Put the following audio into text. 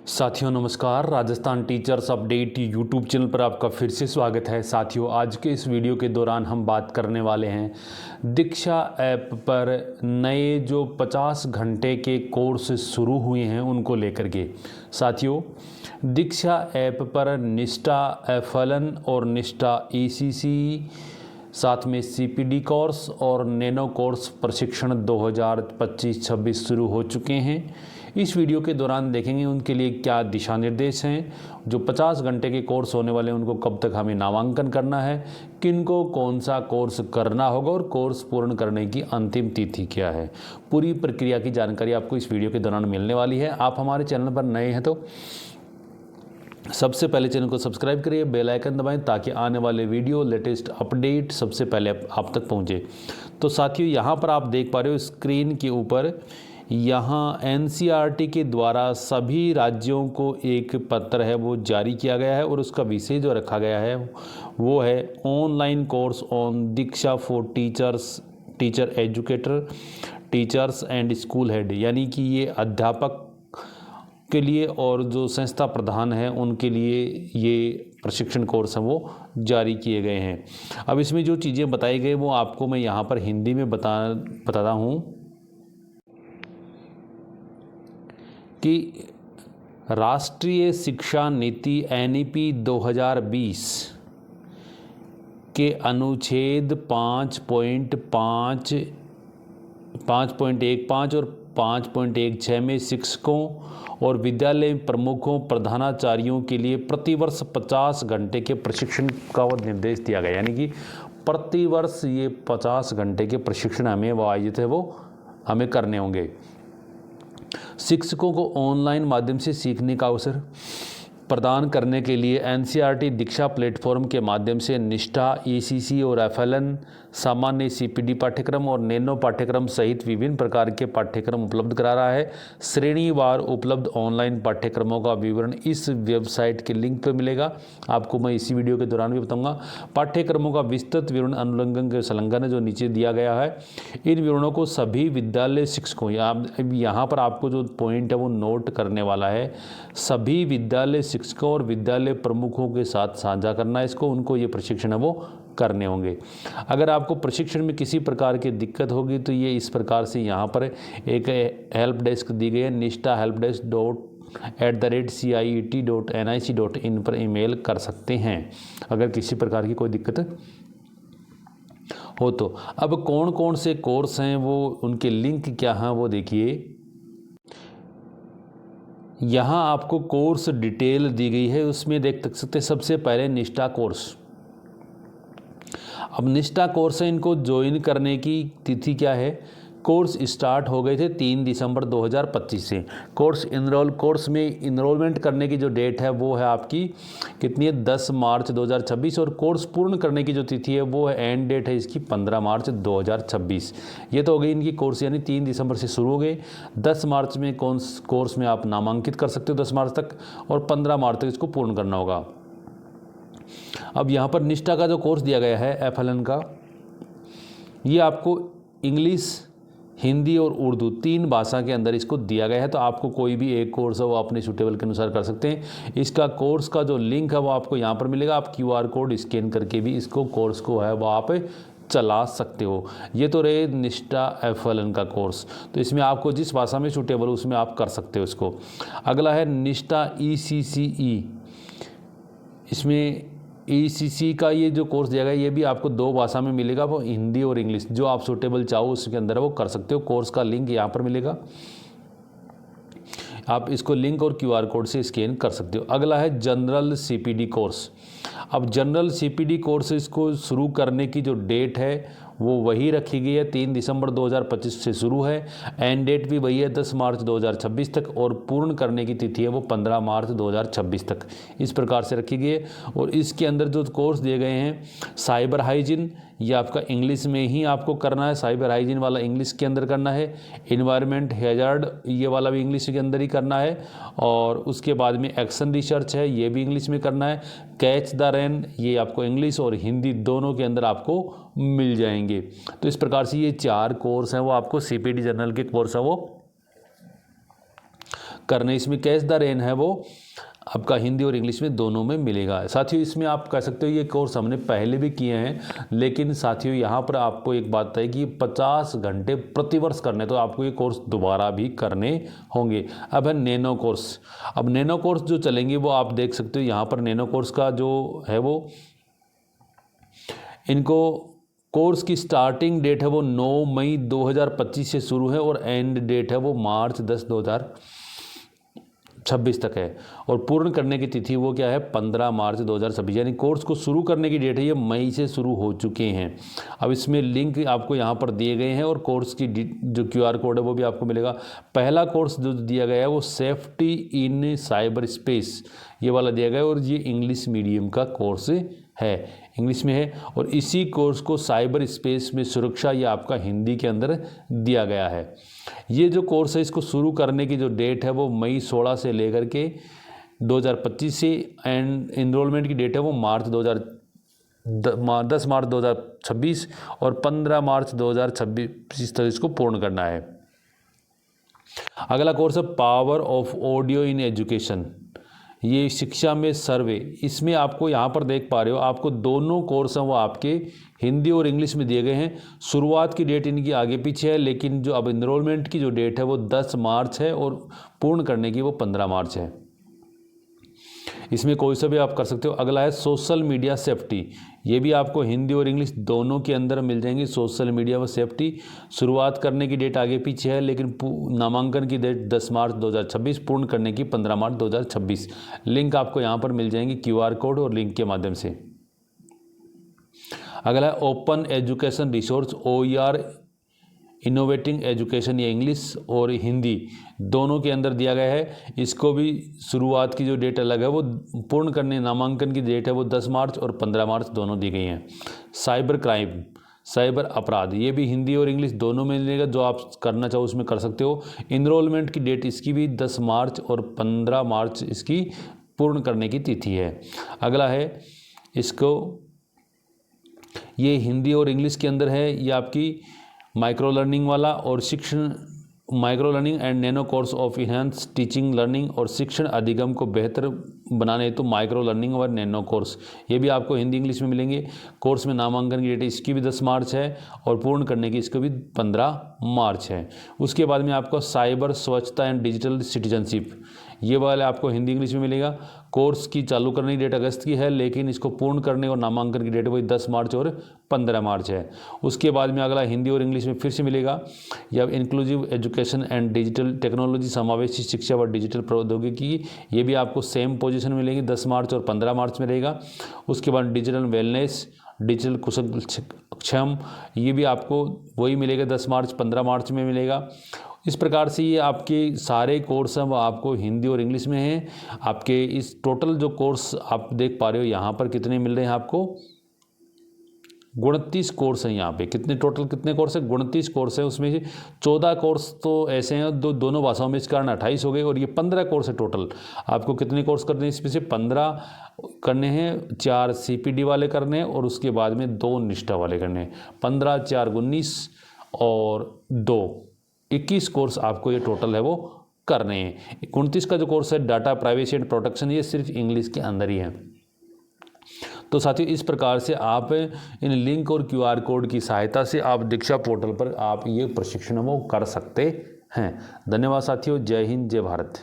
साथियों नमस्कार। Rajasthan teachers update YouTube channel पर आपका फिर से स्वागत है। साथियों आज के इस वीडियो के दौरान हम बात करने वाले हैं दीक्षा ऐप पर नए जो 50 घंटे के कोर्स शुरू हुए हैं उनको लेकर के। साथियों दीक्षा ऐप पर निष्ठा FLN और निष्ठा ECC साथ में CPD कोर्स और नैनो कोर्स प्रशिक्षण 2025-26 शुरू हो चुके हैं। इस वीडियो के दौरान देखेंगे उनके लिए क्या दिशा निर्देश हैं, जो 50 घंटे के कोर्स होने वाले हैं उनको कब तक हमें नामांकन करना है, किनको कौन सा कोर्स करना होगा और कोर्स पूर्ण करने की अंतिम तिथि क्या है। पूरी प्रक्रिया की जानकारी आपको इस वीडियो के दौरान मिलने वाली है। आप हमारे चैनल पर नए हैं तो सबसे पहले चैनल को सब्सक्राइब करिए, बेल आइकन दबाएं ताकि आने वाले वीडियो लेटेस्ट अपडेट सबसे पहले आप तक पहुंचे। तो साथियों यहाँ पर आप देख पा रहे हो स्क्रीन के ऊपर, यहाँ NCERT के द्वारा सभी राज्यों को एक पत्र है वो जारी किया गया है और उसका विषय जो रखा गया है वो है online course on Diksha for teachers, teacher educator, teachers and school head. यानी कि ये अध्यापक के लिए और जो संस्था प्रधान हैं उनके लिए ये प्रशिक्षण कोर्स हैं वो जारी किए गए हैं। अब इसमें जो चीज़ें बताई गई वो आपको मैं यहाँ पर हिंदी में बताता हूँ कि राष्ट्रीय शिक्षा नीति NEP 2020 के अनुच्छेद 5.15 और 5.16 में शिक्षकों और विद्यालय प्रमुखों प्रधानाचार्यों के लिए प्रतिवर्ष 50 घंटे के प्रशिक्षण का वो निर्देश दिया गया। यानी कि प्रतिवर्ष ये 50 घंटे के प्रशिक्षण हमें वो आयोजित है वो हमें करने होंगे। शिक्षकों को ऑनलाइन माध्यम से सीखने का अवसर प्रदान करने के लिए NCERT दीक्षा प्लेटफॉर्म के माध्यम से निष्ठा ECC और FLN सामान्य CPD पाठ्यक्रम और नैनो पाठ्यक्रम सहित विभिन्न प्रकार के पाठ्यक्रम उपलब्ध करा रहा है। श्रेणीवार उपलब्ध ऑनलाइन पाठ्यक्रमों का विवरण इस वेबसाइट के लिंक पर मिलेगा। आपको मैं इसी वीडियो के दौरान भी बताऊंगा। पाठ्यक्रमों का विस्तृत विवरण अनुलंघन के संलग्न है जो नीचे दिया गया है। इन विवरणों को सभी विद्यालय शिक्षकों, यहाँ पर आपको जो पॉइंट है वो नोट करने वाला है, सभी विद्यालय शिक्षकों और विद्यालय प्रमुखों के साथ साझा करना है इसको, उनको ये प्रशिक्षण है वो करने होंगे। अगर आपको प्रशिक्षण में किसी प्रकार की दिक्कत होगी तो ये इस प्रकार से यहाँ पर एक हेल्प डेस्क दी गई है, निष्ठा हेल्प डेस्क .ciet.nic.in पर ईमेल कर सकते हैं अगर किसी प्रकार की कोई दिक्कत हो तो। अब कौन कौन से कोर्स हैं वो उनके लिंक क्या हैं वो देखिए। यहाँ आपको कोर्स डिटेल दी गई है, उसमें देख सकते हैं सबसे पहले निष्ठा कोर्स। अब निष्ठा कोर्स है, इनको ज्वाइन करने की तिथि क्या है। कोर्स स्टार्ट हो गए थे 3 दिसंबर 2025 से। कोर्स में इनरोलमेंट करने की जो डेट है वो है आपकी कितनी है, 10 मार्च 2026 और कोर्स पूर्ण करने की जो तिथि है वो है, एंड डेट है इसकी 15 मार्च 2026। ये तो हो गई इनकी कोर्स, यानी 3 दिसंबर से शुरू हो गए। 10 मार्च में कोर्स में आप नामांकित कर सकते हो 10 मार्च तक, और 15 मार्च तक इसको पूर्ण करना होगा। अब यहाँ पर निष्ठा का जो कोर्स दिया गया है FLN का, ये आपको इंग्लिश, हिंदी और उर्दू 3 भाषा के अंदर इसको दिया गया है। तो आपको कोई भी एक कोर्स है वो अपने सूटेबल के अनुसार कर सकते हैं। इसका कोर्स का जो लिंक है वो आपको यहाँ पर मिलेगा। आप QR कोड स्कैन करके भी इसको कोर्स को है वो आप चला सकते हो। ये तो रहे निष्ठा FLN का कोर्स, तो इसमें आपको जिस भाषा में सूटेबल उसमें आप कर सकते हो इसको। अगला है निष्ठा ECCE। इसमें ECC का ये जो कोर्स दिया गया ये भी आपको 2 भाषा में मिलेगा, वो हिंदी और इंग्लिश। जो आप सूटेबल चाहो उसके अंदर वो कर सकते हो। कोर्स का लिंक यहाँ पर मिलेगा, आप इसको लिंक और QR कोड से स्कैन कर सकते हो। अगला है जनरल CPD कोर्स। अब जनरल CPD कोर्स इसको शुरू करने की जो डेट है वो वही रखी गई है, 3 दिसंबर 2025 से शुरू है। एंड डेट भी वही है 10 मार्च 2026 तक, और पूर्ण करने की तिथि है वो 15 मार्च 2026 तक इस प्रकार से रखी गई है। और इसके अंदर जो कोर्स दिए गए हैं, साइबर हाइजीन, ये आपका इंग्लिश में ही आपको करना है। साइबर हाइजीन वाला इंग्लिश के अंदर करना है। एनवायरनमेंट हैजार्ड ये वाला भी इंग्लिश के अंदर ही करना है। और उसके बाद में एक्शन रिसर्च है, ये भी इंग्लिश में करना है। कैच द रेन ये आपको इंग्लिश और हिंदी दोनों के अंदर आपको मिल जाएंगे। तो इस प्रकार से ये 4 कोर्स हैं वो आपको CPD जनरल के कोर्स है वो करने। इसमें कैच द रेन है वो आपका हिंदी और इंग्लिश में दोनों में मिलेगा। साथियों इसमें आप कह सकते हो ये कोर्स हमने पहले भी किए हैं, लेकिन साथियों यहाँ पर आपको एक बात है कि 50 घंटे प्रतिवर्ष करने, तो आपको ये कोर्स दोबारा भी करने होंगे। अब है नैनो कोर्स। अब नैनो कोर्स जो चलेंगे वो आप देख सकते हो यहाँ पर नैनो कोर्स का जो है वो इनको कोर्स की स्टार्टिंग डेट है वो 9 मई 2025 से शुरू है और एंड डेट है वो मार्च 10 2026 तक है। और पूर्ण करने की तिथि वो क्या है 15 मार्च 2026, यानी कोर्स को शुरू करने की डेट है ये मई से शुरू हो चुके हैं। अब इसमें लिंक आपको यहाँ पर दिए गए हैं और कोर्स की जो QR कोड है वो भी आपको मिलेगा। पहला कोर्स जो दिया गया है वो सेफ्टी इन साइबर स्पेस ये वाला दिया गया है और ये इंग्लिश मीडियम का कोर्स है, इंग्लिश में है। और इसी कोर्स को साइबर स्पेस में सुरक्षा ये आपका हिंदी के अंदर दिया गया है। ये जो कोर्स है इसको शुरू करने की जो डेट है वो मई 16 से लेकर के 2025 से एंड इनरोलमेंट की डेट है वो मार्च 10 मार्च 2026 और 15 मार्च 2026 तक इसको पूर्ण करना है। अगला कोर्स है power of audio in education, ये शिक्षा में सर्वे। इसमें आपको यहाँ पर देख पा रहे हो आपको दोनों कोर्स हैं वो आपके हिंदी और इंग्लिश में दिए गए हैं। शुरुआत की डेट इनकी आगे पीछे है, लेकिन जो अब इनरोलमेंट की जो डेट है वो 10 मार्च है और पूर्ण करने की वो 15 मार्च है। इसमें कोई सा भी आप कर सकते हो। अगला है सोशल मीडिया सेफ्टी, ये भी आपको हिंदी और इंग्लिश दोनों के अंदर मिल जाएंगी। सोशल मीडिया व सेफ्टी शुरुआत करने की डेट आगे पीछे है, लेकिन नामांकन की डेट 10 मार्च 2026, पूर्ण करने की 15 मार्च 2026। लिंक आपको यहाँ पर मिल जाएंगी QR कोड और लिंक के माध्यम से। अगला है open education resource OER innovating education, ये इंग्लिश और हिंदी दोनों के अंदर दिया गया है। इसको भी शुरुआत की जो डेट अलग है वो पूर्ण करने नामांकन की डेट है वो 10 मार्च और 15 मार्च दोनों दी गई हैं। साइबर क्राइम, साइबर अपराध, ये भी हिंदी और इंग्लिश दोनों में मिलेगा, जो आप करना चाहो उसमें कर सकते हो। इनरोलमेंट की डेट इसकी भी 10 मार्च और 15 मार्च इसकी पूर्ण करने की तिथि है। अगला है इसको, ये हिंदी और इंग्लिश के अंदर है, ये आपकी माइक्रो लर्निंग वाला और शिक्षण micro learning and nano course of enhance teaching learning और शिक्षण अधिगम को बेहतर बनाने हेतु माइक्रो लर्निंग और नैनो कोर्स, ये भी आपको हिंदी इंग्लिश में मिलेंगे। कोर्स में नामांकन की डेट इसकी भी 10 मार्च है और पूर्ण करने की इसको भी 15 मार्च है। उसके बाद में आपको साइबर स्वच्छता एंड डिजिटल सिटीजनशिप, ये वाले आपको हिंदी इंग्लिश में मिलेगा। कोर्स की चालू करने की डेट अगस्त की है, लेकिन इसको पूर्ण करने और नामांकन की डेट वही 10 मार्च और 15 मार्च है। उसके बाद में अगला हिंदी और इंग्लिश में फिर से मिलेगा, या inclusive education and digital technology, समावेशी शिक्षा व डिजिटल प्रौद्योगिकी, ये भी आपको सेम पोजीशन मिलेगी, 10 मार्च और 15 मार्च में रहेगा। उसके बाद डिजिटल वेलनेस, डिजिटल कुशल क्षम, ये भी आपको वही मिलेगा, 10 मार्च 15 मार्च में मिलेगा। इस प्रकार से ये आपके सारे कोर्स हैं वो आपको हिंदी और इंग्लिश में हैं। आपके इस टोटल जो कोर्स आप देख पा रहे हो यहाँ पर कितने मिल रहे हैं आपको, 29 कोर्स हैं यहाँ पे। टोटल कितने कोर्स हैं, 29 कोर्स हैं। उसमें से 14 कोर्स तो ऐसे हैं दोनों भाषाओं में, इस कारण 28 हो गए, और ये 15 कोर्स है टोटल। आपको कितने कोर्स करने हैं, इसमें से 15 करने हैं, 4 CPD वाले करने हैं और उसके बाद में 2 निष्ठा वाले करने हैं। 15 4 19 और 2 21 कोर्स आपको ये टोटल है वो करने हैं। 29 का जो कोर्स है डाटा प्राइवेसी एंड प्रोटेक्शन, ये सिर्फ इंग्लिश के अंदर ही है। तो साथियों इस प्रकार से आप इन लिंक और QR कोड की सहायता से आप दीक्षा पोर्टल पर आप ये प्रशिक्षण वो कर सकते हैं। धन्यवाद साथियों, जय हिंद, जय भारत।